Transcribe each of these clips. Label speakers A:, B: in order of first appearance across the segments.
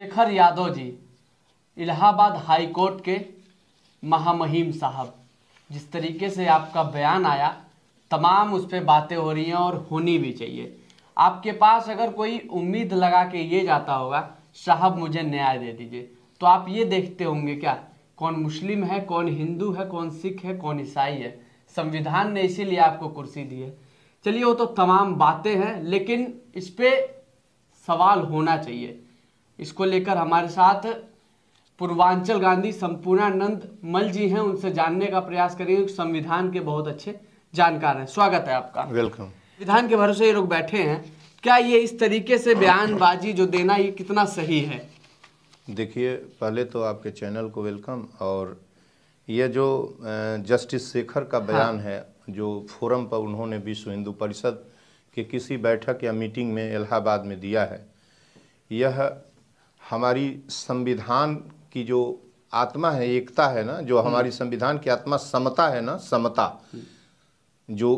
A: Shekhar Yadav ji, Allahabad high court के महामहिम साहब, जिस तरीके से आपका बयान आया, तमाम उस पर बातें हो रही हैं और होनी भी चाहिए। आपके पास अगर कोई उम्मीद लगा के ये जाता होगा साहब मुझे न्याय दे दीजिए, तो आप ये देखते होंगे क्या कौन मुस्लिम है, कौन हिंदू है, कौन सिख है, कौन ईसाई है। संविधान ने इसीलिए आपको कुर्सी दी है। चलिए वो तो तमाम बातें हैं, लेकिन इस पे सवाल होना चाहिए। इसको लेकर हमारे साथ पूर्वांचल गांधी संपूर्णानंद मल जी हैं, उनसे जानने का प्रयास करेंगे। संविधान के बहुत अच्छे जानकार हैं। स्वागत है आपका।
B: वेलकम।
A: संविधान के भरोसे ये लोग बैठे हैं, क्या ये इस तरीके से बयानबाजी जो देना ये कितना सही है?
B: देखिए, पहले तो आपके चैनल को वेलकम। और ये जो जस्टिस शेखर का बयान है, जो फोरम पर उन्होंने विश्व हिंदू परिषद के किसी बैठक या मीटिंग में इलाहाबाद में दिया है, यह हमारी संविधान की जो आत्मा है, एकता है ना, जो हमारी संविधान की आत्मा समता है ना, समता जो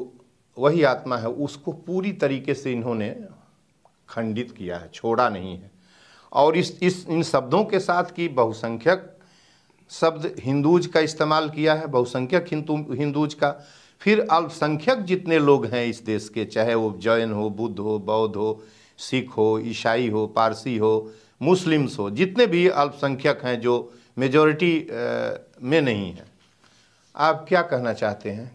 B: वही आत्मा है, उसको पूरी तरीके से इन्होंने खंडित किया है, छोड़ा नहीं है। और इन शब्दों के साथ कि बहुसंख्यक शब्द हिंदूज का इस्तेमाल किया है, बहुसंख्यक हिंदूज का, फिर अल्पसंख्यक जितने लोग हैं इस देश के, चाहे वो जैन हो, बुद्ध हो, बौद्ध हो, सिख हो, ईसाई हो, पारसी हो, मुस्लिम्स हो, जितने भी अल्पसंख्यक हैं जो मेजॉरिटी में नहीं है। आप क्या कहना चाहते हैं?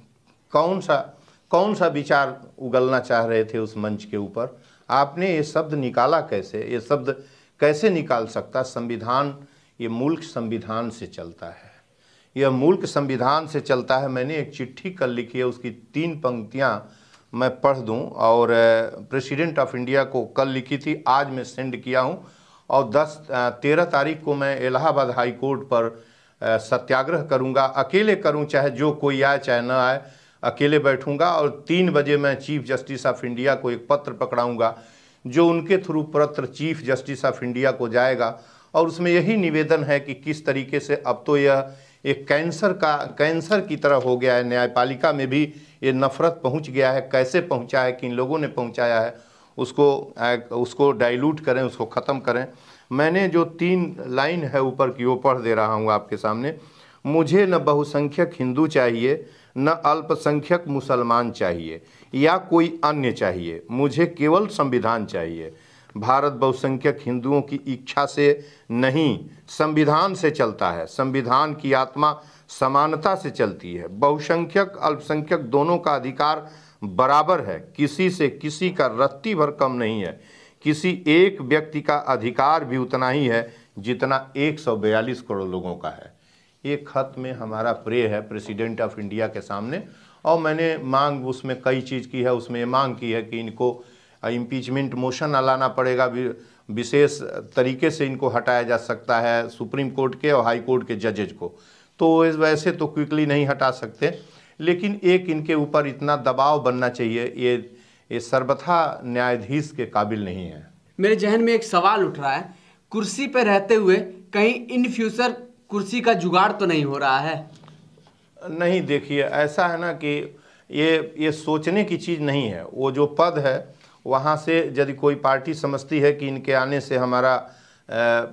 B: कौन सा विचार उगलना चाह रहे थे उस मंच के ऊपर? आपने ये शब्द निकाला कैसे? ये शब्द कैसे निकाल सकता? संविधान, ये मुल्क संविधान से चलता है, यह मुल्क संविधान से चलता है। मैंने एक चिट्ठी कल लिखी है, उसकी 3 पंक्तियां मैं पढ़ दूं। और प्रेसिडेंट ऑफ इंडिया को कल लिखी थी, आज मैं सेंड किया हूं। और 13 तारीख को मैं इलाहाबाद हाई कोर्ट पर सत्याग्रह करूंगा। अकेले करूं, चाहे जो कोई आए चाहे न आए, अकेले बैठूंगा। और 3 बजे मैं चीफ जस्टिस ऑफ इंडिया को एक पत्र पकड़ाऊंगा, जो उनके थ्रू पत्र चीफ जस्टिस ऑफ इंडिया को जाएगा। और उसमें यही निवेदन है कि किस तरीके से अब तो यह एक कैंसर की तरह हो गया है, न्यायपालिका में भी ये नफरत पहुंच गया है। कैसे पहुंचा है, किन लोगों ने पहुंचाया है, उसको डाइल्यूट करें, उसको ख़त्म करें। मैंने जो 3 लाइन है ऊपर की वो पढ़ दे रहा हूँ आपके सामने। मुझे न बहुसंख्यक हिंदू चाहिए, न अल्पसंख्यक मुसलमान चाहिए या कोई अन्य चाहिए, मुझे केवल संविधान चाहिए। भारत बहुसंख्यक हिंदुओं की इच्छा से नहीं, संविधान से चलता है। संविधान की आत्मा समानता से चलती है। बहुसंख्यक अल्पसंख्यक दोनों का अधिकार बराबर है, किसी से किसी का रत्ती भर कम नहीं है। किसी एक व्यक्ति का अधिकार भी उतना ही है जितना 142 करोड़ लोगों का है। ये खत में हमारा प्रे है प्रेसिडेंट ऑफ इंडिया के सामने। और मैंने मांग उसमें कई चीज़ की है। उसमें ये मांग की है कि इनको इम्पीचमेंट मोशन लाना पड़ेगा, विशेष तरीके से इनको हटाया जा सकता है सुप्रीम कोर्ट के और हाई कोर्ट के जजेज को। तो वैसे तो क्विकली नहीं हटा सकते, लेकिन एक इनके ऊपर इतना दबाव बनना चाहिए, ये सर्वथा न्यायाधीश के काबिल नहीं है।
A: मेरे जहन में एक सवाल उठ रहा है, कुर्सी पे रहते हुए कहीं इन फ्यूचर कुर्सी का जुगाड़ तो नहीं हो रहा है?
B: नहीं, देखिए ऐसा है ना कि ये सोचने की चीज़ नहीं है। वो जो पद है वहाँ से यदि कोई पार्टी समझती है कि इनके आने से हमारा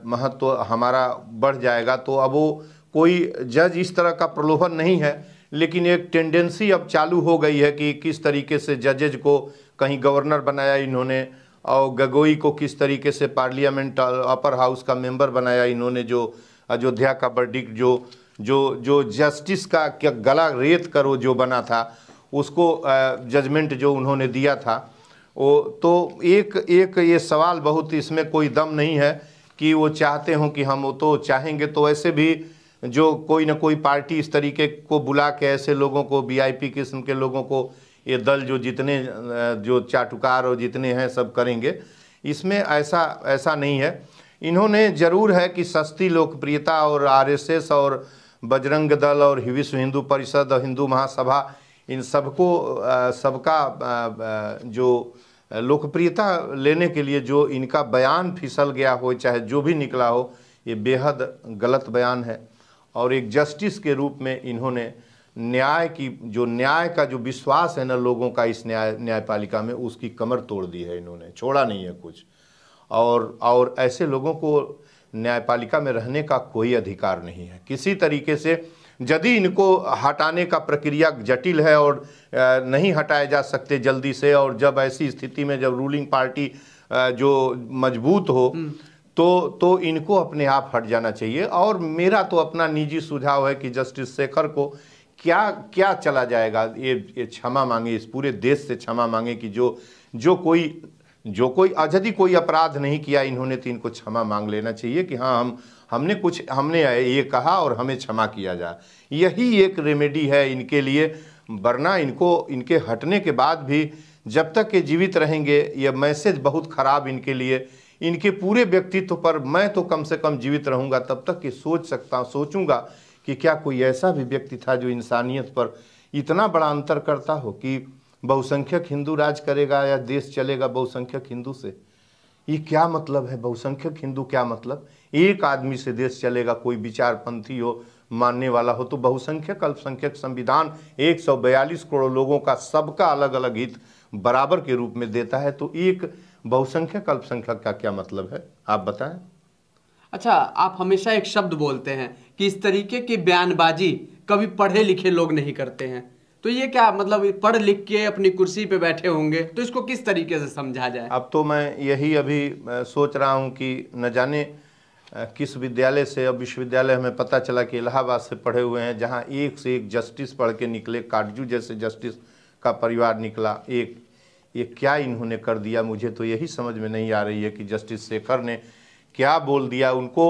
B: महत्व हमारा बढ़ जाएगा, तो अब वो कोई जज इस तरह का प्रलोभन नहीं है। लेकिन एक टेंडेंसी अब चालू हो गई है कि किस तरीके से जजेज को कहीं गवर्नर बनाया इन्होंने, और गगोई को किस तरीके से पार्लियामेंट अपर हाउस का मेंबर बनाया इन्होंने। जो अयोध्या का वर्डिक्ट जो जस्टिस का क्या गला रेत करो जो बना था, उसको जजमेंट जो उन्होंने दिया था, वो तो एक ये सवाल बहुत, इसमें कोई दम नहीं है कि वो चाहते हों कि हम वो तो चाहेंगे तो ऐसे भी जो कोई ना कोई पार्टी इस तरीके को बुला के ऐसे लोगों को, वीआईपी किस्म के लोगों को, ये दल जो जितने जो चाटुकार और जितने हैं सब करेंगे। इसमें ऐसा नहीं है। इन्होंने ज़रूर है कि सस्ती लोकप्रियता और आरएसएस और बजरंग दल और विश्व हिंदू परिषद और हिंदू महासभा, इन सबका जो लोकप्रियता लेने के लिए जो इनका बयान फिसल गया हो, चाहे जो भी निकला हो, ये बेहद गलत बयान है। और एक जस्टिस के रूप में इन्होंने न्याय का जो विश्वास है ना लोगों का इस न्यायपालिका में, उसकी कमर तोड़ दी है इन्होंने, छोड़ा नहीं है कुछ। और ऐसे लोगों को न्यायपालिका में रहने का कोई अधिकार नहीं है। किसी तरीके से यदि इनको हटाने का प्रक्रिया जटिल है और नहीं हटाए जा सकते जल्दी से, और जब ऐसी स्थिति में जब रूलिंग पार्टी जो मजबूत हो तो इनको अपने आप हट जाना चाहिए। और मेरा तो अपना निजी सुझाव है कि जस्टिस शेखर को क्या चला जाएगा, ये क्षमा मांगे, इस पूरे देश से क्षमा मांगे कि जो कोई यदि कोई अपराध नहीं किया इन्होंने तो इनको क्षमा मांग लेना चाहिए कि हाँ हमने ये कहा और हमें क्षमा किया जाए। यही एक रेमेडी है इनके लिए, वरना इनके हटने के बाद भी जब तक ये जीवित रहेंगे ये मैसेज बहुत ख़राब इनके लिए, इनके पूरे व्यक्तित्व पर। मैं तो कम से कम जीवित रहूँगा तब तक ये सोचूंगा कि क्या कोई ऐसा भी व्यक्ति था जो इंसानियत पर इतना बड़ा अंतर करता हो कि बहुसंख्यक हिंदू राज करेगा या देश चलेगा बहुसंख्यक हिंदू से। ये क्या मतलब है बहुसंख्यक हिंदू, क्या मतलब? एक आदमी से देश चलेगा, कोई विचारपंथी हो, मानने वाला हो, तो बहुसंख्यक अल्पसंख्यक संविधान 142 करोड़ लोगों का सबका अलग अलग हित बराबर के रूप में देता है, तो एक बहुसंख्यक अल्पसंख्यक का क्या मतलब है, आप बताएं।
A: अच्छा, आप हमेशा एक शब्द बोलते हैं कि इस तरीके की बयानबाजी कभी पढ़े लिखे लोग नहीं करते हैं, तो ये क्या मतलब? पढ़ लिख के अपनी कुर्सी पे बैठे होंगे तो इसको किस तरीके से समझा जाए?
B: अब तो मैं यही अभी सोच रहा हूँ कि न जाने किस विद्यालय से, अब विश्वविद्यालय हमें पता चला कि इलाहाबाद से पढ़े हुए हैं, जहाँ एक से एक जस्टिस पढ़ के निकले, काटजू जैसे जस्टिस का परिवार निकला। ये क्या इन्होंने कर दिया, मुझे तो यही समझ में नहीं आ रही है कि जस्टिस शेखर ने क्या बोल दिया। उनको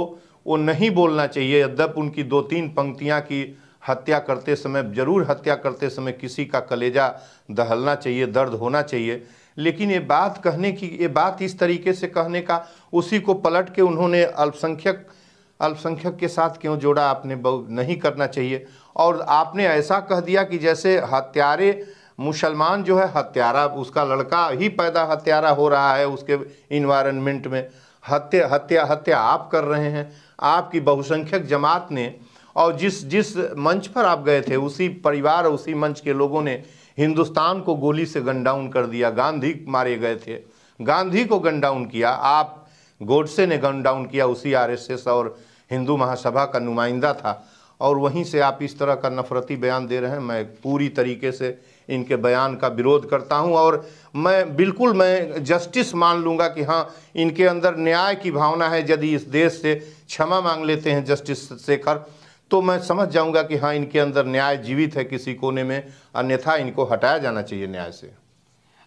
B: वो नहीं बोलना चाहिए, यद्यप उनकी 2-3 पंक्तियां की हत्या करते समय, जरूर हत्या करते समय किसी का कलेजा दहलना चाहिए, दर्द होना चाहिए, लेकिन ये बात कहने की, ये बात इस तरीके से कहने का, उसी को पलट के उन्होंने अल्पसंख्यक के साथ क्यों जोड़ा, आपने नहीं करना चाहिए। और आपने ऐसा कह दिया कि जैसे हत्यारे मुसलमान जो है हत्यारा, उसका लड़का ही पैदा हत्यारा हो रहा है उसके इन्वायरमेंट में, हत्या आप कर रहे हैं। आपकी बहुसंख्यक जमात ने, और जिस मंच पर आप गए थे उसी परिवार, उसी मंच के लोगों ने हिंदुस्तान को गोली से गन डाउन कर दिया। गांधी मारे गए थे, गांधी को गन डाउन किया, आप गोडसे ने गन डाउन किया, उसी आरएसएस और हिंदू महासभा का नुमाइंदा था, और वहीं से आप इस तरह का नफरती बयान दे रहे हैं। मैं पूरी तरीके से इनके बयान का विरोध करता हूं, और मैं जस्टिस मान लूँगा कि हाँ इनके अंदर न्याय की भावना है। यदि इस देश से क्षमा मांग लेते हैं जस्टिस शेखर, तो मैं समझ जाऊंगा कि हाँ इनके अंदर न्याय जीवित है किसी कोने में, अन्यथा इनको हटाया जाना चाहिए न्याय से।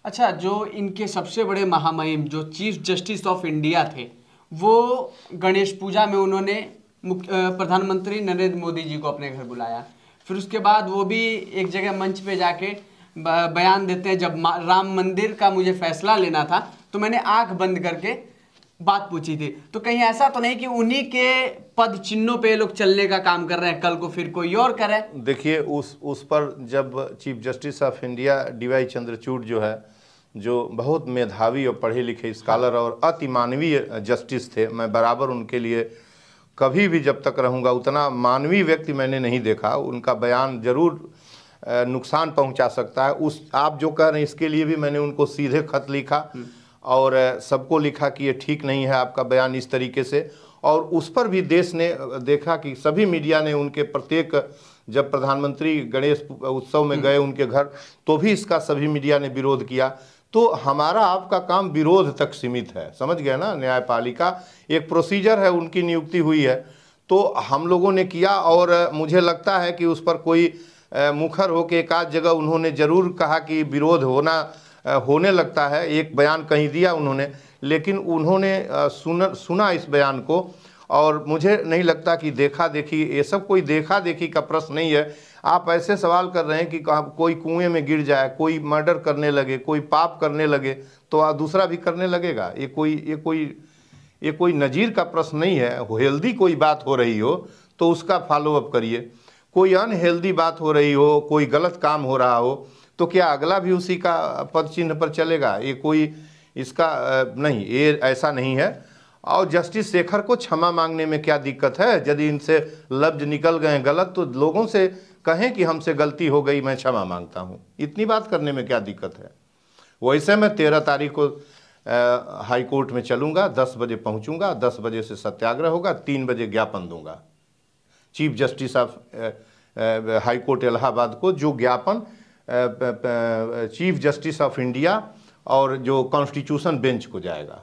A: अच्छा, जो इनके सबसे बड़े महामहिम जो चीफ जस्टिस ऑफ इंडिया थे, वो गणेश पूजा में उन्होंने प्रधानमंत्री नरेंद्र मोदी जी को अपने घर बुलाया। फिर उसके बाद वो भी एक जगह मंच पे जाके बयान देते हैं, जब राम मंदिर का मुझे फैसला लेना था तो मैंने आंख बंद करके बात पूछी थी। तो कहीं ऐसा तो नहीं कि उन्हीं के पद चिन्हों पे लोग चलने का काम कर रहे हैं, कल को फिर कोई और करे? देखिए,
B: उस पर जब chief justice of India DY Chandrachud जो है, जो बहुत मेधावी और पढ़े लिखे स्कॉलर और अति मानवीय जस्टिस थे, मैं बराबर उनके लिए कभी भी जब तक रहूँगा उतना मानवीय व्यक्ति मैंने नहीं देखा। उनका बयान जरूर नुकसान पहुंचा सकता है। आप जो कह रहे हैं इसके लिए भी मैंने उनको सीधे खत लिखा और सबको लिखा कि ये ठीक नहीं है आपका बयान इस तरीके से। और उस पर भी देश ने देखा कि सभी मीडिया ने उनके प्रत्येक, जब प्रधानमंत्री गणेश उत्सव में गए उनके घर, तो भी इसका सभी मीडिया ने विरोध किया। तो हमारा आपका काम विरोध तक सीमित है, समझ गए ना। न्यायपालिका एक प्रोसीजर है, उनकी नियुक्ति हुई है तो हम लोगों ने किया। और मुझे लगता है कि उस पर कोई मुखर हो के एक आध जगह उन्होंने ज़रूर कहा कि विरोध होने लगता है, एक बयान कहीं दिया उन्होंने, लेकिन उन्होंने सुना इस बयान को। और मुझे नहीं लगता कि देखा देखी, ये सब कोई देखा देखी का प्रश्न नहीं है। आप ऐसे सवाल कर रहे हैं कि कोई कुएं में गिर जाए, कोई मर्डर करने लगे, कोई पाप करने लगे तो दूसरा भी करने लगेगा। ये कोई नज़ीर का प्रश्न नहीं है। हेल्दी कोई बात हो रही हो तो उसका फॉलो अप करिए, कोई अनहेल्दी बात हो रही हो, कोई गलत काम हो रहा हो तो क्या अगला भी उसी का पद चिन्ह पर चलेगा? ये कोई इसका नहीं, ये ऐसा नहीं है। और जस्टिस शेखर को क्षमा मांगने में क्या दिक्कत है? यदि इनसे लफ्ज निकल गए गलत तो लोगों से कहें कि हमसे गलती हो गई, मैं क्षमा मांगता हूँ, इतनी बात करने में क्या दिक्कत है? वैसे मैं 13 तारीख को हाई कोर्ट में चलूँगा, 10 बजे पहुँचूँगा, 10 बजे से सत्याग्रह होगा, 3 बजे ज्ञापन दूंगा chief justice of high court Allahabad को, जो ज्ञापन चीफ जस्टिस ऑफ इंडिया और जो कॉन्स्टिट्यूशन बेंच को जाएगा।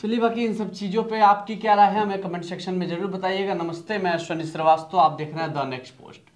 A: चलिए, बाकी इन सब चीज़ों पे आपकी क्या राय है हमें कमेंट सेक्शन में जरूर बताइएगा। नमस्ते, मैं अश्विनी श्रीवास्तव, आप देख रहे हैं द नेक्स्ट पोस्ट।